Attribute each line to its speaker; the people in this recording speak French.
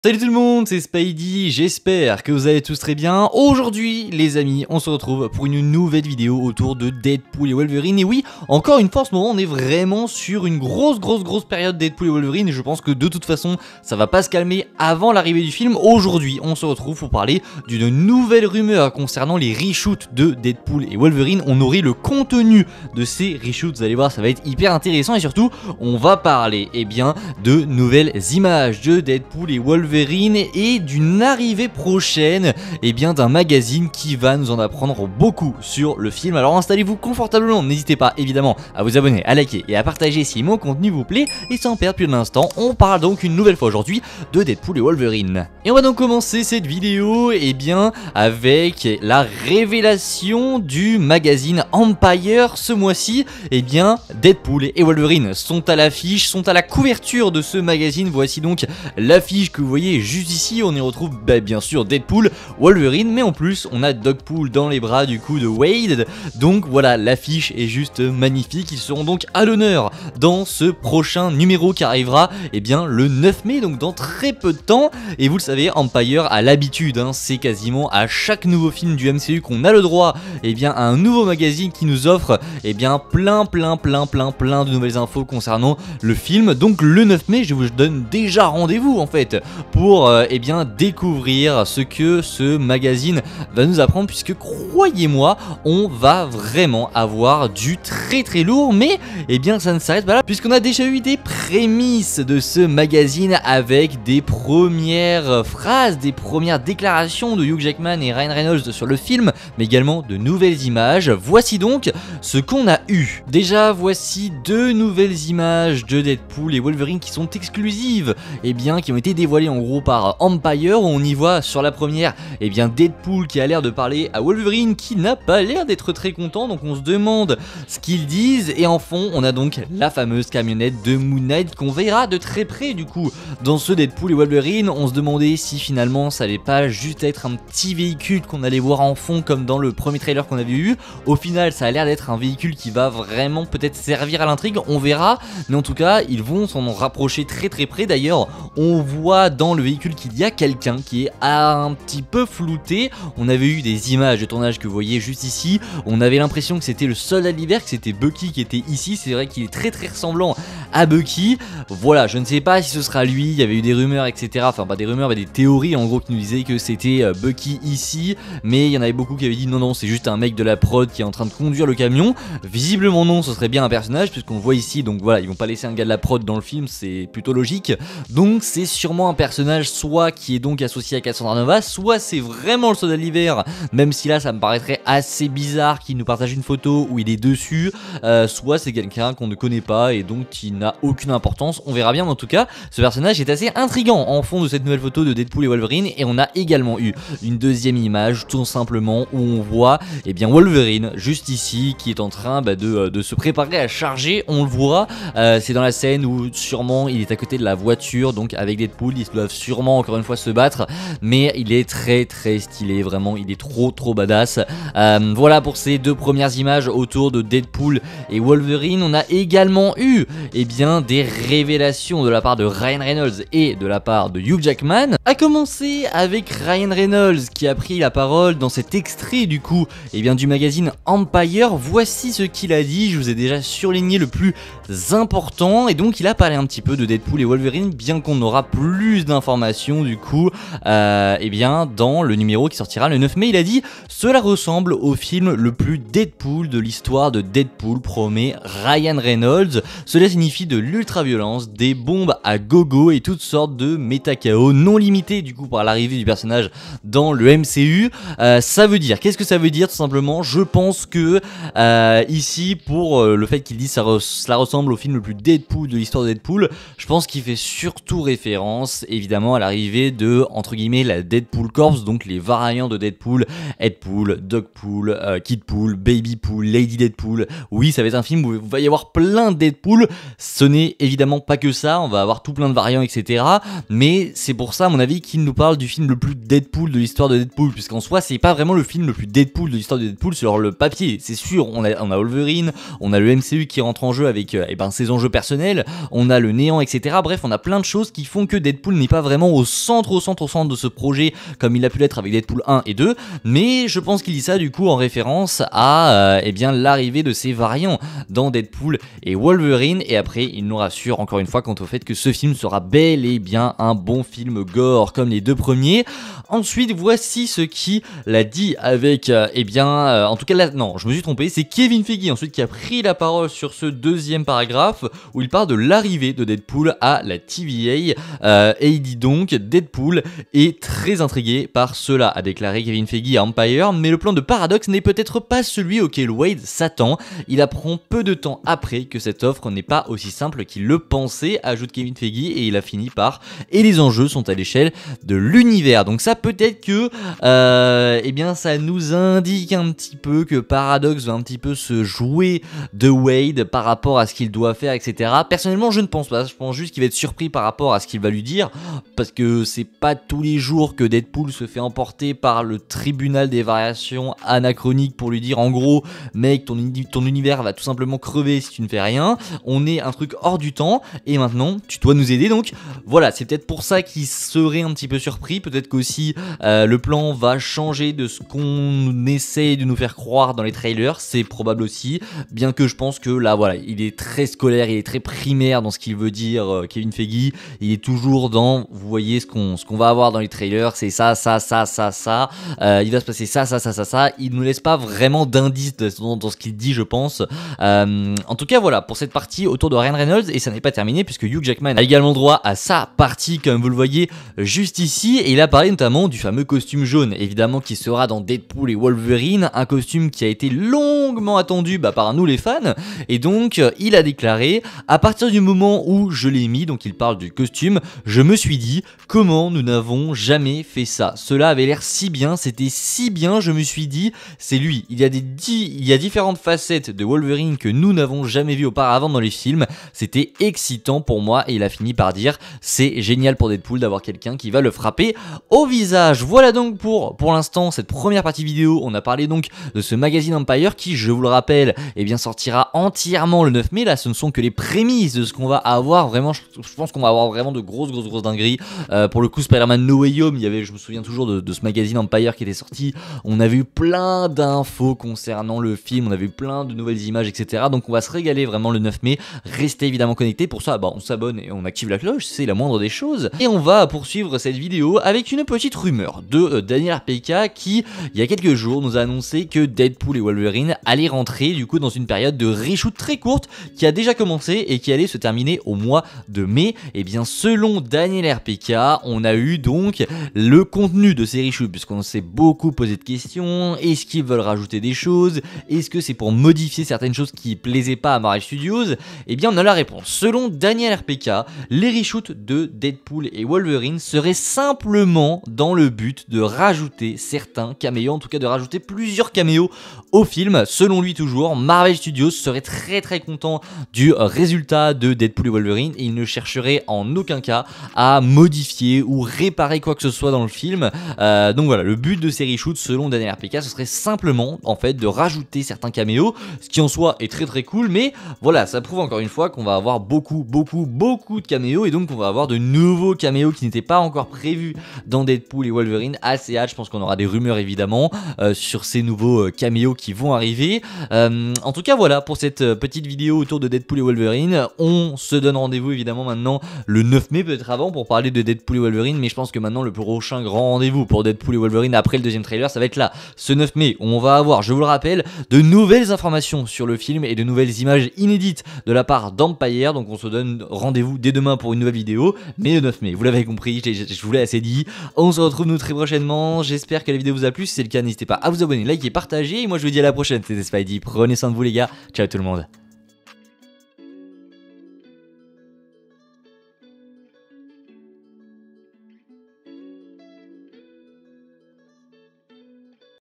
Speaker 1: Salut tout le monde, c'est Spidey, j'espère que vous allez tous très bien. Aujourd'hui les amis, on se retrouve pour une nouvelle vidéo autour de Deadpool et Wolverine. Et oui, encore une fois en ce moment on est vraiment sur une grosse période Deadpool et Wolverine. Et je pense que de toute façon ça va pas se calmer avant l'arrivée du film. Aujourd'hui on se retrouve pour parler d'une nouvelle rumeur concernant les reshoots de Deadpool et Wolverine. On aurait le contenu de ces reshoots, vous allez voir ça va être hyper intéressant. Et surtout on va parler de nouvelles images de Deadpool et Wolverine et d'une arrivée prochaine d'un magazine qui va nous en apprendre beaucoup sur le film. Alors installez-vous confortablement, n'hésitez pas évidemment à vous abonner, à liker et à partager si mon contenu vous plaît. Et sans perdre plus d'instant, on parle donc une nouvelle fois aujourd'hui de Deadpool et Wolverine. Et on va donc commencer cette vidéo avec la révélation du magazine Empire ce mois-ci. Deadpool et Wolverine sont à l'affiche, sont à la couverture de ce magazine. Voici donc l'affiche que vous voyez juste ici. On y retrouve bien sûr Deadpool, Wolverine, mais en plus on a Dogpool dans les bras du coup de Wade. Donc voilà, l'affiche est juste magnifique. Ils seront donc à l'honneur dans ce prochain numéro qui arrivera le 9 mai, donc dans très peu de temps. Et vous le savez, Empire a l'habitude, c'est quasiment à chaque nouveau film du MCU qu'on a le droit à un nouveau magazine qui nous offre plein de nouvelles infos concernant le film. Donc le 9 mai, je vous donne déjà rendez-vous en fait pour découvrir ce que ce magazine va nous apprendre, puisque croyez-moi, on va vraiment avoir du très lourd. Mais ça ne s'arrête pas là, puisqu'on a déjà eu des prémices de ce magazine avec des premières phrases, des premières déclarations de Hugh Jackman et Ryan Reynolds sur le film, mais également de nouvelles images. Voici donc ce qu'on a eu. Déjà, voici deux nouvelles images de Deadpool et Wolverine qui sont exclusives, qui ont été dévoilées en gros par Empire. On y voit sur la première Deadpool qui a l'air de parler à Wolverine, qui n'a pas l'air d'être très content, donc on se demande ce qu'ils disent. Et en fond on a donc la fameuse camionnette de Moon Knight qu'on verra de très près du coup dans ce Deadpool et Wolverine. On se demandait si finalement ça allait pas juste être un petit véhicule qu'on allait voir en fond comme dans le premier trailer qu'on avait eu. Au final ça a l'air d'être un véhicule qui va vraiment peut-être servir à l'intrigue, on verra, mais en tout cas ils vont s'en rapprocher très près. D'ailleurs on voit dans le véhicule qu'il y a quelqu'un qui est un petit peu flouté. On avait eu des images de tournage que vous voyez juste ici, on avait l'impression que c'était le soldat de l'hiver, que c'était Bucky qui était ici. C'est vrai qu'il est très ressemblant à Bucky. Voilà, je ne sais pas si ce sera lui, il y avait eu des rumeurs etc, enfin pas des rumeurs mais des théories en gros qui nous disaient que c'était Bucky ici, mais il y en avait beaucoup qui avaient dit non c'est juste un mec de la prod qui est en train de conduire le camion. Visiblement non, ce serait bien un personnage puisqu'on le voit ici, donc voilà, ils vont pas laisser un gars de la prod dans le film, c'est plutôt logique. Donc c'est sûrement un personnage soit qui est donc associé à Cassandra Nova, soit c'est vraiment le soldat de l'hiver, même si là ça me paraîtrait assez bizarre qu'il nous partage une photo où il est dessus, soit c'est quelqu'un qu'on ne connaît pas et donc qui n'a aucune importance, on verra bien. Mais en tout cas ce personnage est assez intriguant en fond de cette nouvelle photo de Deadpool et Wolverine. Et on a également eu une deuxième image tout simplement où on voit Wolverine juste ici qui est en train de se préparer à charger. On le voit, c'est dans la scène où sûrement il est à côté de la voiture, donc avec Deadpool ils doivent sûrement encore une fois se battre, mais il est très stylé, vraiment il est trop badass. Voilà pour ces deux premières images autour de Deadpool et Wolverine. On a également eu des révélations de la part de Ryan Reynolds et de la part de Hugh Jackman, à commencer avec Ryan Reynolds qui a pris la parole dans cet extrait du coup du magazine Empire. Voici ce qu'il a dit, je vous ai déjà surligné le plus important, et donc il a parlé un petit peu de Deadpool et Wolverine, bien qu'on aura plus d'informations du coup dans le numéro qui sortira le 9 mai. Il a dit: cela ressemble au film le plus Deadpool de l'histoire de Deadpool, promet Ryan Reynolds. Cela signifie de l'ultra-violence, des bombes à gogo et toutes sortes de méta-chaos non limités du coup par l'arrivée du personnage dans le MCU. Ça veut dire, qu'est-ce que ça veut dire tout simplement? Je pense que ici pour le fait qu'il dit cela ressemble au film le plus Deadpool de l'histoire de Deadpool, je pense qu'il fait surtout référence évidemment à l'arrivée de entre guillemets la Deadpool Corps, donc les variants de Deadpool, Headpool, Dogpool, Kidpool, Babypool, Lady Deadpool. Oui, ça va être un film où il va y avoir plein de Deadpool, Ce n'est évidemment pas que ça, on va avoir tout plein de variants, etc. Mais c'est pour ça, à mon avis, qu'il nous parle du film le plus Deadpool de l'histoire de Deadpool, puisqu'en soi, c'est pas vraiment le film le plus Deadpool de l'histoire de Deadpool sur le papier. C'est sûr, on a Wolverine, on a le MCU qui rentre en jeu avec ses enjeux personnels, on a le néant, etc. Bref, on a plein de choses qui font que Deadpool n'est pas vraiment au centre de ce projet, comme il a pu l'être avec Deadpool 1 et 2, mais je pense qu'il dit ça du coup en référence à l'arrivée de ces variants dans Deadpool et Wolverine, et après il nous rassure encore une fois quant au fait que ce film sera bel et bien un bon film gore comme les deux premiers. Ensuite, voici ce qui l'a dit avec, en tout cas là, non, je me suis trompé, c'est Kevin Feige ensuite qui a pris la parole sur ce deuxième paragraphe où il parle de l'arrivée de Deadpool à la TVA, et il dit donc: Deadpool est très intrigué par cela, a déclaré Kevin Feige à Empire, mais le plan de Paradox n'est peut-être pas celui auquel Wade s'attend. Il apprend peu de temps après que cette offre n'est pas aussi simple qu'il le pensait, ajoute Kevin Feige, et il a fini par: et les enjeux sont à l'échelle de l'univers. Donc ça, peut-être que ça nous indique un petit peu que Paradox va un petit peu se jouer de Wade par rapport à ce qu'il doit faire, etc. Personnellement, je ne pense pas, je pense juste qu'il va être surpris par rapport à ce qu'il va lui dire, parce que c'est pas tous les jours que Deadpool se fait emporter par le tribunal des variations anachroniques pour lui dire en gros: mec, ton univers va tout simplement crever si tu ne fais rien, on est un truc hors du temps et maintenant tu dois nous aider. Donc voilà, c'est peut-être pour ça qu'il serait un petit peu surpris. Peut-être qu'aussi le plan va changer de ce qu'on essaie de nous faire croire dans les trailers, c'est probable aussi, bien que je pense que là voilà, il est très scolaire, il est très primaire dans ce qu'il veut dire, Kevin Feige. Il est toujours dans, vous voyez ce qu'on va avoir dans les trailers, c'est ça, il va se passer ça, il nous laisse pas vraiment d'indices dans ce qu'il dit, je pense. En tout cas voilà, pour cette partie autour de Ryan Reynolds, et ça n'est pas terminé puisque Hugh Jackman a également droit à sa partie, comme vous le voyez juste ici, et il a parlé notamment du fameux costume jaune, évidemment, qui sera dans Deadpool et Wolverine, un costume qui a été longuement attendu par nous les fans, et donc il a déclaré: à partir du moment où je l'ai mis, donc il parle du costume, je me suis dit: comment nous n'avons jamais fait ça, cela avait l'air si bien, c'était si bien, je me suis dit c'est lui. Il y a différentes facettes de Wolverine que nous n'avons jamais vues auparavant dans les films, c'était excitant pour moi, et il a fini par dire: c'est génial pour Deadpool d'avoir quelqu'un qui va le frapper au visage. Voilà donc pour l'instant cette première partie vidéo. On a parlé donc de ce magazine Empire qui, je vous le rappelle, sortira entièrement le 9 mai. Là, ce ne sont que les prémices de ce qu'on va avoir. Vraiment, je pense qu'on va avoir vraiment de grosses dingueries. Pour le coup, Spider-Man No Way Home, je me souviens toujours de ce magazine Empire qui était sorti. On avait eu plein d'infos concernant le film, on avait eu plein de nouvelles images, etc. Donc on va se régaler vraiment le 9 mai. Restez évidemment connectés. Pour ça, on s'abonne et on active la cloche, c'est la moindre des choses. Et on va poursuivre cette vidéo avec une petite rumeur de Daniel RPK qui, il y a quelques jours, nous a annoncé que Deadpool et Wolverine allaient rentrer du coup dans une période de reshoot très courte qui a déjà commencé et qui allait se terminer au mois de mai. Et bien selon Daniel RPK, on a eu donc le contenu de ces reshoots, puisqu'on s'est beaucoup posé de questions. Est-ce qu'ils veulent rajouter des choses? Est-ce que c'est pour modifier certaines choses qui plaisaient pas à Marvel Studios? Et bien on a la réponse. Selon Daniel RPK, les reshoots de Deadpool et Wolverine seraient simplement dans le but de rajouter certains caméos, en tout cas de rajouter plusieurs caméos au film. Selon lui toujours, Marvel Studios serait très content du résultat de Deadpool et Wolverine et il ne chercherait en aucun cas à modifier ou réparer quoi que ce soit dans le film. Donc voilà, le but de ces reshoots selon Daniel RPK, ce serait simplement en fait de rajouter certains caméos, ce qui en soi est très cool, mais voilà, ça prouve encore une fois qu'on va avoir beaucoup de caméos et donc on va avoir de nouveaux caméos qui n'étaient pas encore prévus dans Deadpool et Wolverine. Assez hâte, je pense qu'on aura des rumeurs évidemment sur ces nouveaux caméos qui vont arriver. En tout cas voilà pour cette petite vidéo autour de Deadpool et Wolverine. On se donne rendez-vous évidemment maintenant le 9 mai, peut-être avant, pour parler de Deadpool et Wolverine, mais je pense que maintenant le prochain grand rendez-vous pour Deadpool et Wolverine après le deuxième trailer, ça va être là, ce 9 mai, où on va avoir, je vous le rappelle, de nouvelles informations sur le film et de nouvelles images inédites de la part d'Empire. Donc on se donne rendez-vous dès demain pour une nouvelle vidéo, mais le 9 mai, vous l'avez compris, je vous l'ai assez dit. On se retrouve nous très prochainement, j'espère que la vidéo vous a plu. Si c'est le cas, n'hésitez pas à vous abonner, liker, partager, et moi je vous dis à la prochaine. C'était Spidey, prenez soin de vous les gars, ciao tout le monde.